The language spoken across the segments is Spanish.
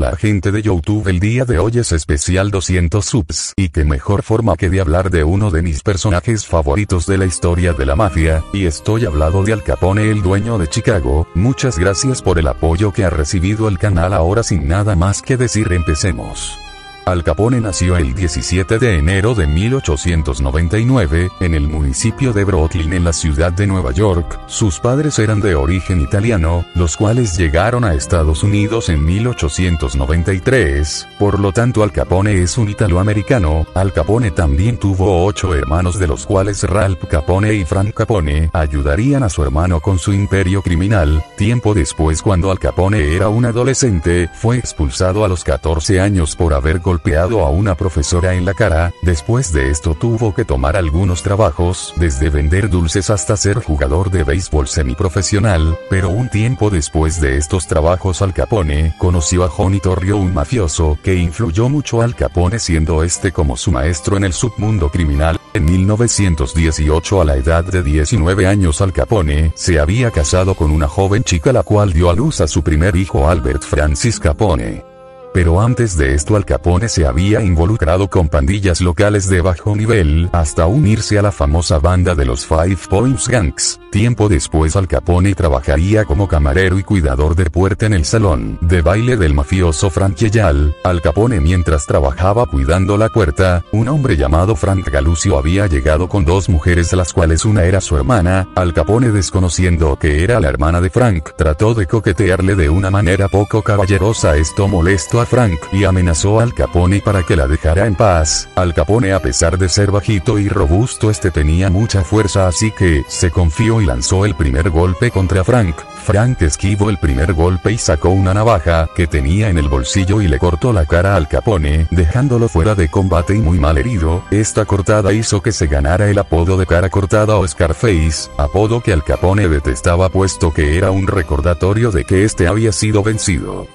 Hola gente de YouTube, el día de hoy es especial 200 subs, y qué mejor forma que de hablar de uno de mis personajes favoritos de la historia de la mafia, y estoy hablando de Al Capone, el dueño de Chicago. Muchas gracias por el apoyo que ha recibido el canal. Ahora sin nada más que decir, empecemos. Al Capone nació el 17 de enero de 1899, en el municipio de Brooklyn en la ciudad de Nueva York. Sus padres eran de origen italiano, los cuales llegaron a Estados Unidos en 1893, por lo tanto Al Capone es un italoamericano. Al Capone también tuvo 8 hermanos, de los cuales Ralph Capone y Frank Capone ayudarían a su hermano con su imperio criminal. Tiempo después, cuando Al Capone era un adolescente, fue expulsado a los 14 años por haber golpeado a una profesora en la cara. Después de esto tuvo que tomar algunos trabajos, desde vender dulces hasta ser jugador de béisbol semiprofesional, pero un tiempo después de estos trabajos Al Capone conoció a Johnny Torrio, un mafioso que influyó mucho a Al Capone, siendo este como su maestro en el submundo criminal. En 1918, a la edad de 19 años, Al Capone se había casado con una joven chica, la cual dio a luz a su primer hijo, Albert Francis Capone. Pero antes de esto Al Capone se había involucrado con pandillas locales de bajo nivel, hasta unirse a la famosa banda de los Five Points Gangs. Tiempo después Al Capone trabajaría como camarero y cuidador de puerta en el salón de baile del mafioso Frank Yeyal. Al Capone, mientras trabajaba cuidando la puerta, un hombre llamado Frank Galucio había llegado con 2 mujeres, de las cuales una era su hermana. Al Capone, desconociendo que era la hermana de Frank, trató de coquetearle de una manera poco caballerosa. Esto molestó a Frank y amenazó a Al Capone para que la dejara en paz. Al Capone, a pesar de ser bajito y robusto, tenía mucha fuerza, así que se confió y lanzó el primer golpe contra Frank. Frank esquivó el primer golpe y sacó una navaja que tenía en el bolsillo y le cortó la cara a Al Capone, dejándolo fuera de combate y muy mal herido. Esta cortada hizo que se ganara el apodo de cara cortada o Scarface, apodo que Al Capone detestaba, puesto que era un recordatorio de que había sido vencido.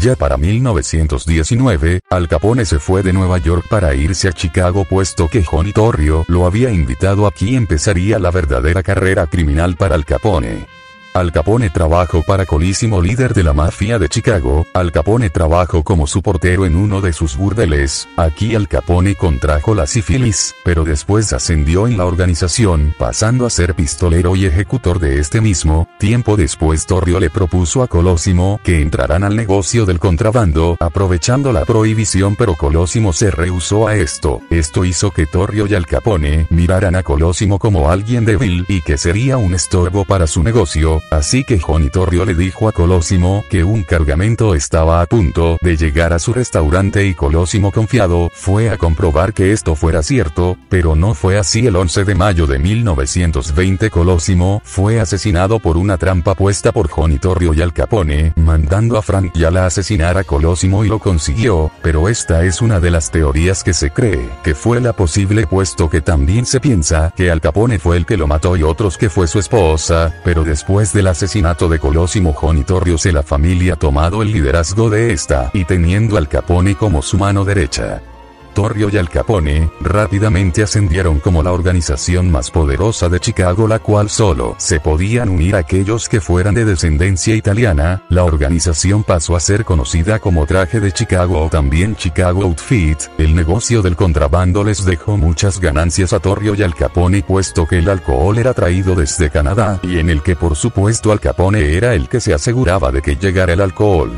Ya para 1919, Al Capone se fue de Nueva York para irse a Chicago, puesto que Johnny Torrio lo había invitado. Aquí empezaría la verdadera carrera criminal para Al Capone. Al Capone trabajó para Colosimo, líder de la mafia de Chicago. Al Capone trabajó como su portero en uno de sus burdeles. Aquí Al Capone contrajo la sífilis, pero después ascendió en la organización, pasando a ser pistolero y ejecutor de este mismo. Tiempo después Torrio le propuso a Colosimo que entraran al negocio del contrabando, aprovechando la prohibición, pero Colosimo se rehusó a esto. Esto hizo que Torrio y Al Capone miraran a Colosimo como alguien débil y que sería un estorbo para su negocio. Así que Johnny Torrio le dijo a Colosimo que un cargamento estaba a punto de llegar a su restaurante, y Colosimo, confiado, fue a comprobar que esto fuera cierto, pero no fue así. El 11 de mayo de 1920 Colosimo fue asesinado por una trampa puesta por Johnny Torrio y Al Capone, mandando a Frank Yeyal a asesinar a Colosimo, y lo consiguió, pero esta es una de las teorías que se cree que fue la posible, puesto que también se piensa que Al Capone fue el que lo mató y otros que fue su esposa, pero después del asesinato de Colosimo, Johnny Torrio y la familia tomado el liderazgo de esta, y teniendo Al Capone como su mano derecha. Torrio y Al Capone rápidamente ascendieron como la organización más poderosa de Chicago, la cual solo se podían unir aquellos que fueran de descendencia italiana. La organización pasó a ser conocida como Traje de Chicago o también Chicago Outfit. El negocio del contrabando les dejó muchas ganancias a Torrio y Al Capone, puesto que el alcohol era traído desde Canadá, y en el que por supuesto Al Capone era el que se aseguraba de que llegara el alcohol.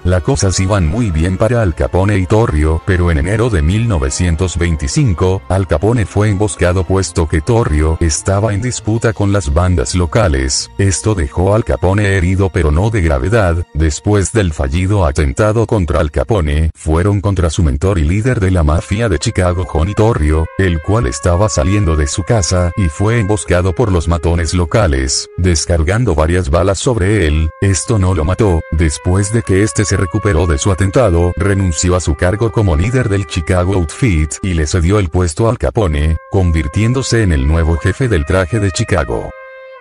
Las cosas iban muy bien para Al Capone y Torrio, pero en enero de 1925, Al Capone fue emboscado, puesto que Torrio estaba en disputa con las bandas locales. Esto dejó a Al Capone herido, pero no de gravedad. Después del fallido atentado contra Al Capone, fueron contra su mentor y líder de la mafia de Chicago, Johnny Torrio, el cual estaba saliendo de su casa y fue emboscado por los matones locales, descargando varias balas sobre él. Esto no lo mató. Después de que se recuperó de su atentado, renunció a su cargo como líder del Chicago Outfit y le cedió el puesto a Al Capone, convirtiéndose en el nuevo jefe del Traje de Chicago.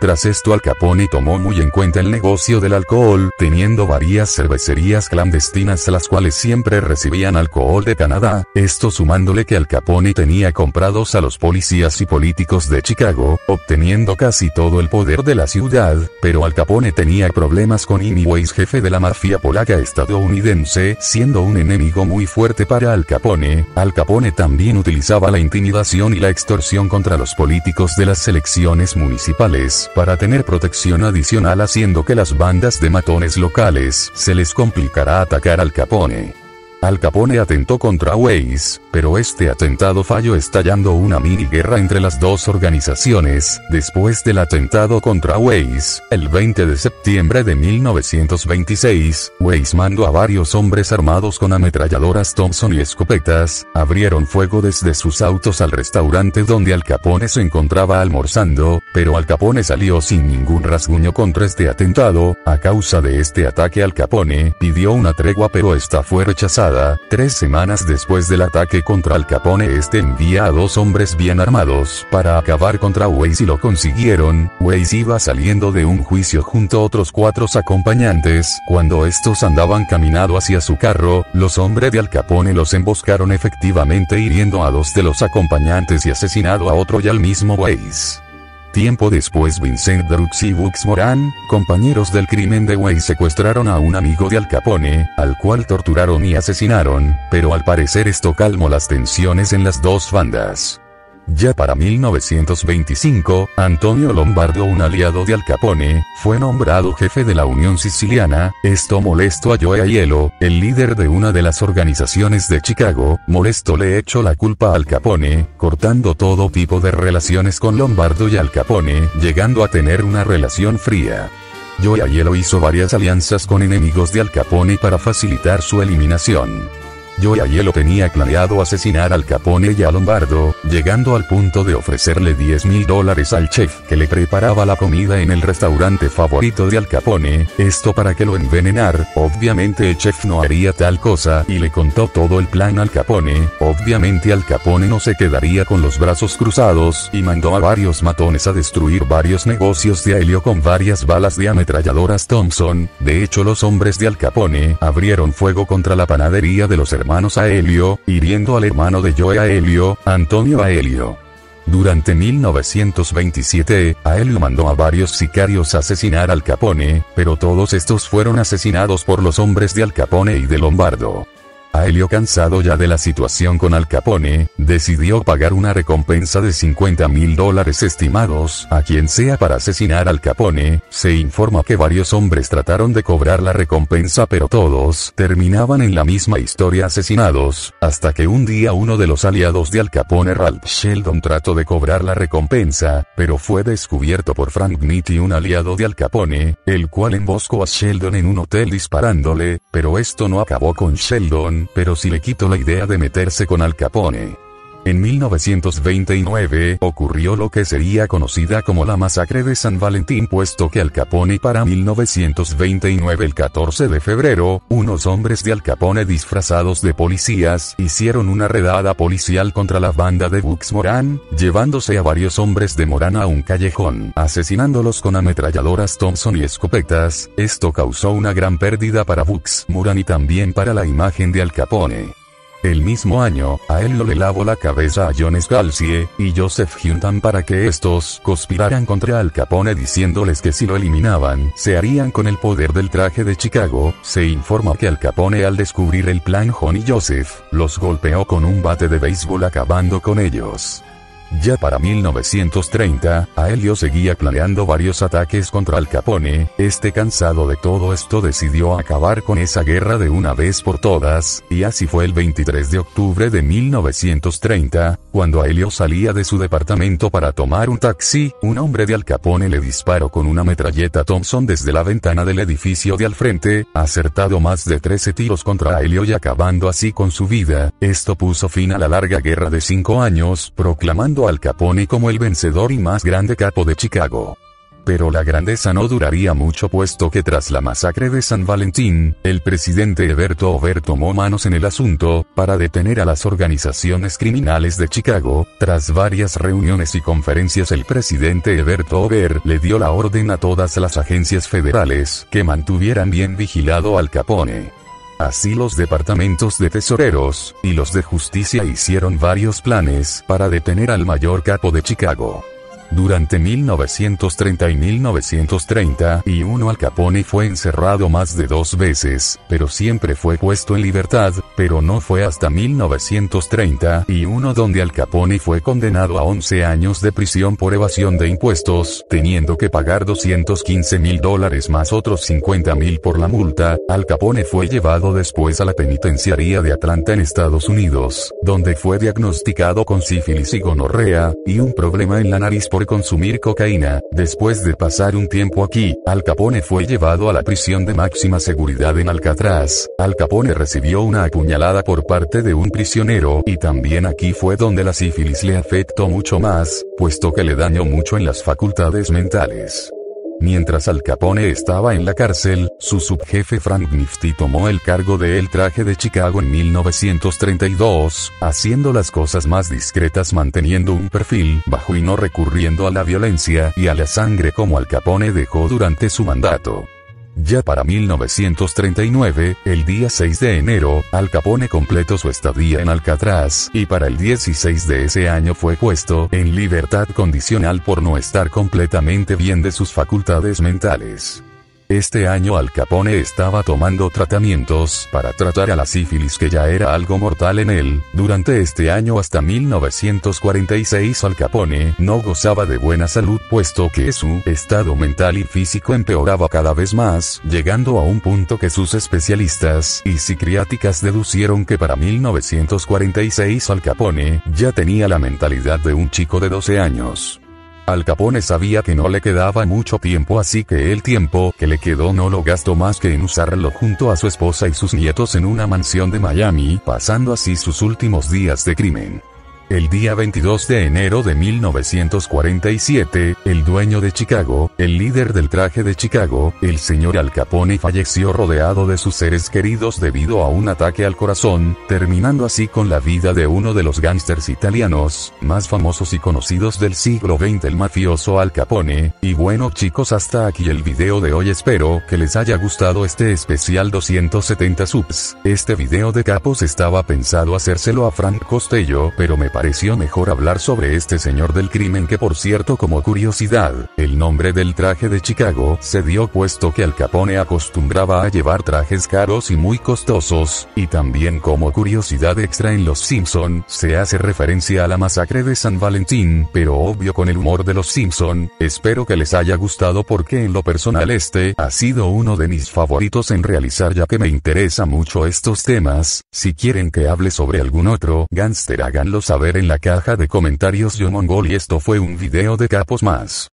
Tras esto Al Capone tomó muy en cuenta el negocio del alcohol, teniendo varias cervecerías clandestinas las cuales siempre recibían alcohol de Canadá, esto sumándole que Al Capone tenía comprados a los policías y políticos de Chicago, obteniendo casi todo el poder de la ciudad, pero Al Capone tenía problemas con Amy Weiss, jefe de la mafia polaca estadounidense, siendo un enemigo muy fuerte para Al Capone. Al Capone también utilizaba la intimidación y la extorsión contra los políticos de las elecciones municipales, para tener protección adicional, haciendo que las bandas de matones locales se les complicara atacar a Al Capone. Al Capone atentó contra Weiss, pero este atentado falló, estallando una mini guerra entre las dos organizaciones. Después del atentado contra Weiss, el 20 de septiembre de 1926, Weiss mandó a varios hombres armados con ametralladoras Thompson y escopetas, abrieron fuego desde sus autos al restaurante donde Al Capone se encontraba almorzando, pero Al Capone salió sin ningún rasguño contra este atentado. A causa de este ataque Al Capone pidió una tregua, pero esta fue rechazada. 3 semanas después del ataque contra Al Capone, este envía a 2 hombres bien armados para acabar contra Weiss y lo consiguieron. Weiss iba saliendo de un juicio junto a otros 4 acompañantes. Cuando estos andaban caminando hacia su carro, los hombres de Al Capone los emboscaron, efectivamente hiriendo a 2 de los acompañantes y asesinado a otro y al mismo Weiss. Tiempo después, Vincent Brooks y Bugs Moran, compañeros del crimen de Weiss, secuestraron a un amigo de Al Capone, al cual torturaron y asesinaron, pero al parecer esto calmó las tensiones en las dos bandas. Ya para 1925, Antonio Lombardo, un aliado de Al Capone, fue nombrado jefe de la Unión Siciliana. Esto molestó a Joe Aiello, el líder de una de las organizaciones de Chicago. Molesto le echó la culpa a Al Capone, cortando todo tipo de relaciones con Lombardo y Al Capone, llegando a tener una relación fría. Joe Aiello hizo varias alianzas con enemigos de Al Capone para facilitar su eliminación. Joe Aiello tenía planeado asesinar a Al Capone y a Lombardo, llegando al punto de ofrecerle $10,000 al chef que le preparaba la comida en el restaurante favorito de Al Capone, esto para que lo envenenar. Obviamente el chef no haría tal cosa y le contó todo el plan a Al Capone. Obviamente Al Capone no se quedaría con los brazos cruzados y mandó a varios matones a destruir varios negocios de Aiello con varias balas de ametralladoras Thompson. De hecho, los hombres de Al Capone abrieron fuego contra la panadería de los hermanos Aiello, hiriendo al hermano de Joe Aiello, Antonio Aiello. Durante 1927, Aiello mandó a varios sicarios a asesinar a Al Capone, pero todos estos fueron asesinados por los hombres de Al Capone y de Lombardo. Aiello, cansado ya de la situación con Al Capone, decidió pagar una recompensa de $50,000 estimados a quien sea para asesinar a Al Capone. Se informa que varios hombres trataron de cobrar la recompensa, pero todos terminaban en la misma historia, asesinados, hasta que un día uno de los aliados de Al Capone, Ralph Sheldon, trató de cobrar la recompensa, pero fue descubierto por Frank Nitti, un aliado de Al Capone, el cual emboscó a Sheldon en un hotel disparándole, pero esto no acabó con Sheldon, pero sí le quitó la idea de meterse con Al Capone. En 1929 ocurrió lo que sería conocida como la masacre de San Valentín, puesto que Al Capone, para 1929, el 14 de febrero, unos hombres de Al Capone disfrazados de policías hicieron una redada policial contra la banda de Bugs Moran, llevándose a varios hombres de Moran a un callejón, asesinándolos con ametralladoras Thompson y escopetas. Esto causó una gran pérdida para Bugs Moran y también para la imagen de Al Capone. El mismo año, Aiello le lavó la cabeza a John Scalzi y Joseph Huntham para que estos conspiraran contra Al Capone, diciéndoles que si lo eliminaban, se harían con el poder del traje de Chicago. Se informa que Al Capone, al descubrir el plan John y Joseph, los golpeó con un bate de béisbol, acabando con ellos. Ya para 1930, Aiello seguía planeando varios ataques contra Al Capone. Cansado de todo esto, decidió acabar con esa guerra de una vez por todas, y así fue el 23 de octubre de 1930, cuando Aiello salía de su departamento para tomar un taxi. Un hombre de Al Capone le disparó con una metralleta Thompson desde la ventana del edificio de al frente, acertado más de 13 tiros contra Aiello y acabando así con su vida. Esto puso fin a la larga guerra de 5 años, proclamando a Al Capone como el vencedor y más grande capo de Chicago. Pero la grandeza no duraría mucho, puesto que tras la masacre de San Valentín, el presidente Heberto Hoover tomó manos en el asunto, para detener a las organizaciones criminales de Chicago. Tras varias reuniones y conferencias, el presidente Heberto Hoover le dio la orden a todas las agencias federales que mantuvieran bien vigilado Al Capone. Así los departamentos de tesoreros y los de justicia hicieron varios planes para detener al mayor capo de Chicago. Durante 1930 y 1931 Al Capone fue encerrado más de 2 veces, pero siempre fue puesto en libertad, pero no fue hasta 1931 donde Al Capone fue condenado a 11 años de prisión por evasión de impuestos, teniendo que pagar $215,000 más otros $50,000 por la multa. Al Capone fue llevado después a la penitenciaría de Atlanta en Estados Unidos, donde fue diagnosticado con sífilis y gonorrea, y un problema en la nariz por consumir cocaína. Después de pasar un tiempo aquí, Al Capone fue llevado a la prisión de máxima seguridad en Alcatraz. Al Capone recibió una apuñalada por parte de un prisionero, y también aquí fue donde la sífilis le afectó mucho más, puesto que le dañó mucho en las facultades mentales. Mientras Al Capone estaba en la cárcel, su subjefe Frank Niffty tomó el cargo de El Traje de Chicago en 1932, haciendo las cosas más discretas, manteniendo un perfil bajo y no recurriendo a la violencia y a la sangre como Al Capone dejó durante su mandato. Ya para 1939, el día 6 de enero, Al Capone completó su estadía en Alcatraz, y para el 16 de ese año fue puesto en libertad condicional por no estar completamente bien de sus facultades mentales. Este año Al Capone estaba tomando tratamientos para tratar a la sífilis, que ya era algo mortal en él. Durante este año hasta 1946 Al Capone no gozaba de buena salud, puesto que su estado mental y físico empeoraba cada vez más, llegando a un punto que sus especialistas y psiquiátricas deducieron que para 1946 Al Capone ya tenía la mentalidad de un chico de 12 años. Al Capone sabía que no le quedaba mucho tiempo, así que el tiempo que le quedó no lo gastó más que en usarlo junto a su esposa y sus nietos en una mansión de Miami, pasando así sus últimos días de crimen. El día 22 de enero de 1947, el dueño de Chicago, el líder del Traje de Chicago, el señor Al Capone, falleció rodeado de sus seres queridos debido a un ataque al corazón, terminando así con la vida de uno de los gángsters italianos más famosos y conocidos del siglo XX, el mafioso Al Capone. Y bueno chicos, hasta aquí el video de hoy, espero que les haya gustado este especial 270 subs. Este video de capos estaba pensado hacérselo a Frank Costello, pero me pareció mejor hablar sobre este señor del crimen, que por cierto, como curiosidad, el nombre del Traje de Chicago se dio puesto que Al Capone acostumbraba a llevar trajes caros y muy costosos, y también como curiosidad extra en Los Simpson se hace referencia a la masacre de San Valentín, pero obvio con el humor de Los Simpson. Espero que les haya gustado, porque en lo personal este ha sido uno de mis favoritos en realizar, ya que me interesa mucho estos temas. Si quieren que hable sobre algún otro gángster, háganlo saber en la caja de comentarios. Yo Mongol, y esto fue un video de capos más.